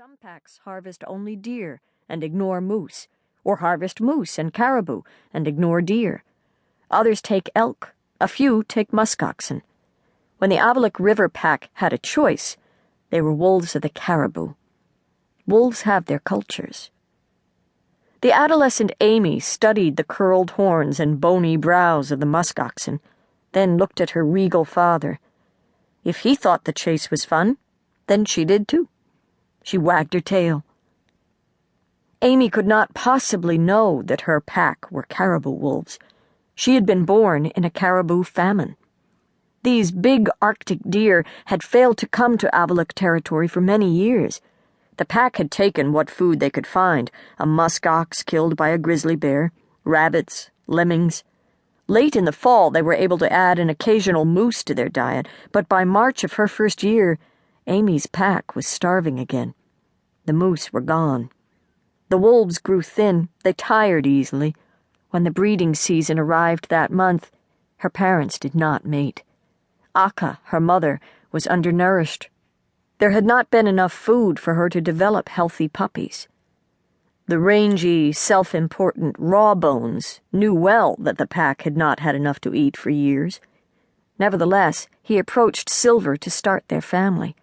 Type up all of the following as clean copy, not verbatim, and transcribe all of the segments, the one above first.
Some packs harvest only deer and ignore moose, or harvest moose and caribou and ignore deer. Others take elk, a few take muskoxen. When the Audiobook River pack had a choice, they were wolves of the caribou. Wolves have their cultures. The adolescent Amy studied the curled horns and bony brows of the muskoxen, then looked at her regal father. If he thought the chase was fun, then she did too. She wagged her tail. Amy could not possibly know that her pack were caribou wolves. She had been born in a caribou famine. These big Arctic deer had failed to come to Audiobook territory for many years. The pack had taken what food they could find, a musk ox killed by a grizzly bear, rabbits, lemmings. Late in the fall, they were able to add an occasional moose to their diet, but by March of her first year, Amy's pack was starving again. The moose were gone. The wolves grew thin, they tired easily. When the breeding season arrived that month, her parents did not mate. Akka, her mother, was undernourished. There had not been enough food for her to develop healthy puppies. The rangy, self-important Rawbones knew well that the pack had not had enough to eat for years. Nevertheless, he approached Silver to start their family.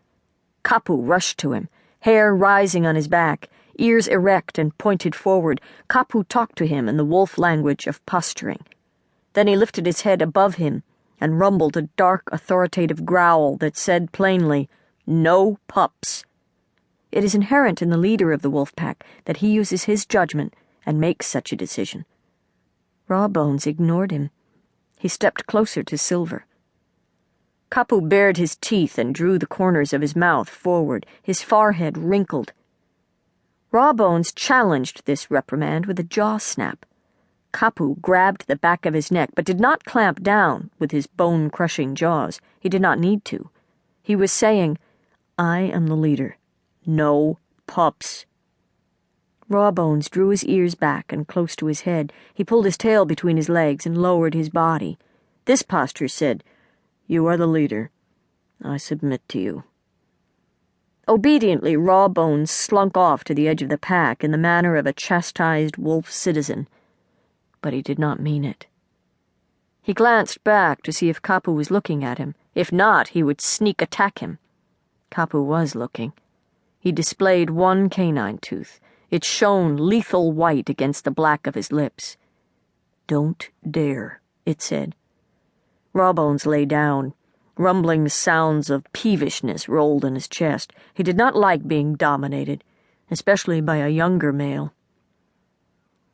Kapu rushed to him, hair rising on his back, ears erect and pointed forward. Kapu talked to him in the wolf language of posturing. Then he lifted his head above him and rumbled a dark, authoritative growl that said plainly, "No pups." It is inherent in the leader of the wolf pack that he uses his judgment and makes such a decision. Rawbones ignored him. He stepped closer to Silver. Kapu bared his teeth and drew the corners of his mouth forward, his forehead wrinkled. Rawbones challenged this reprimand with a jaw snap. Kapu grabbed the back of his neck, but did not clamp down with his bone-crushing jaws. He did not need to. He was saying, "I am the leader. No pups." Rawbones drew his ears back and close to his head. He pulled his tail between his legs and lowered his body. This posture said, "You are the leader. I submit to you." Obediently, Rawbones slunk off to the edge of the pack in the manner of a chastised wolf citizen. But he did not mean it. He glanced back to see if Kapu was looking at him. If not, he would sneak attack him. Kapu was looking. He displayed one canine tooth. It shone lethal white against the black of his lips. "Don't dare," it said. Rawbones lay down. Rumbling sounds of peevishness rolled in his chest. He did not like being dominated, especially by a younger male.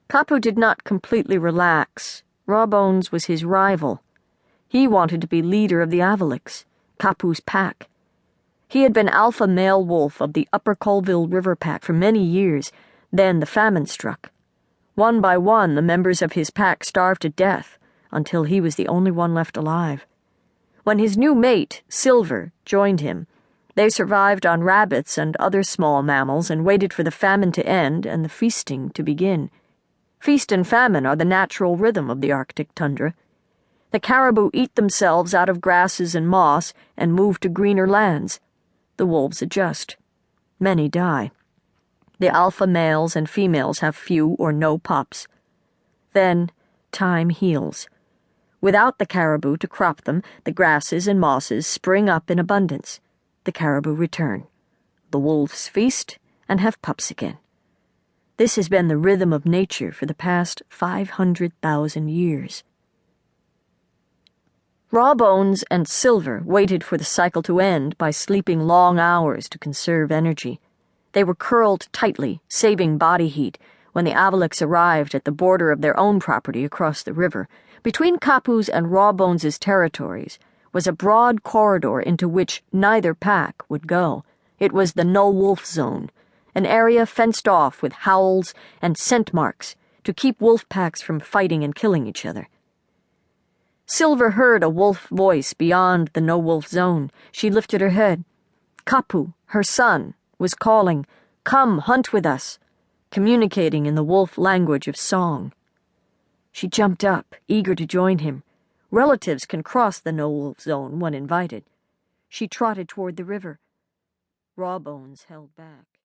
Kapu did not completely relax. Rawbones was his rival. He wanted to be leader of the Audiobook, Kapu's pack. He had been alpha male wolf of the Upper Colville River pack for many years. Then the famine struck. One by one, the members of his pack starved to death, until he was the only one left alive. When his new mate, Silver, joined him, they survived on rabbits and other small mammals and waited for the famine to end and the feasting to begin. Feast and famine are the natural rhythm of the Arctic tundra. The caribou eat themselves out of grasses and moss and move to greener lands. The wolves adjust. Many die. The alpha males and females have few or no pups. Then time heals. Without the caribou to crop them, the grasses and mosses spring up in abundance. The caribou return. The wolves feast and have pups again. This has been the rhythm of nature for the past 500,000 years. Rawbones and Silver waited for the cycle to end by sleeping long hours to conserve energy. They were curled tightly, saving body heat, when the Audiobook arrived at the border of their own property across the river. Between Kapu's and Rawbones' territories was a broad corridor into which neither pack would go. It was the no-wolf zone, an area fenced off with howls and scent marks to keep wolf packs from fighting and killing each other. Silver heard a wolf voice beyond the no-wolf zone. She lifted her head. Kapu, her son, was calling, "Come, hunt with us," communicating in the wolf language of song. She jumped up, eager to join him. Relatives can cross the no-wolf zone when invited. She trotted toward the river. Rawbones held back.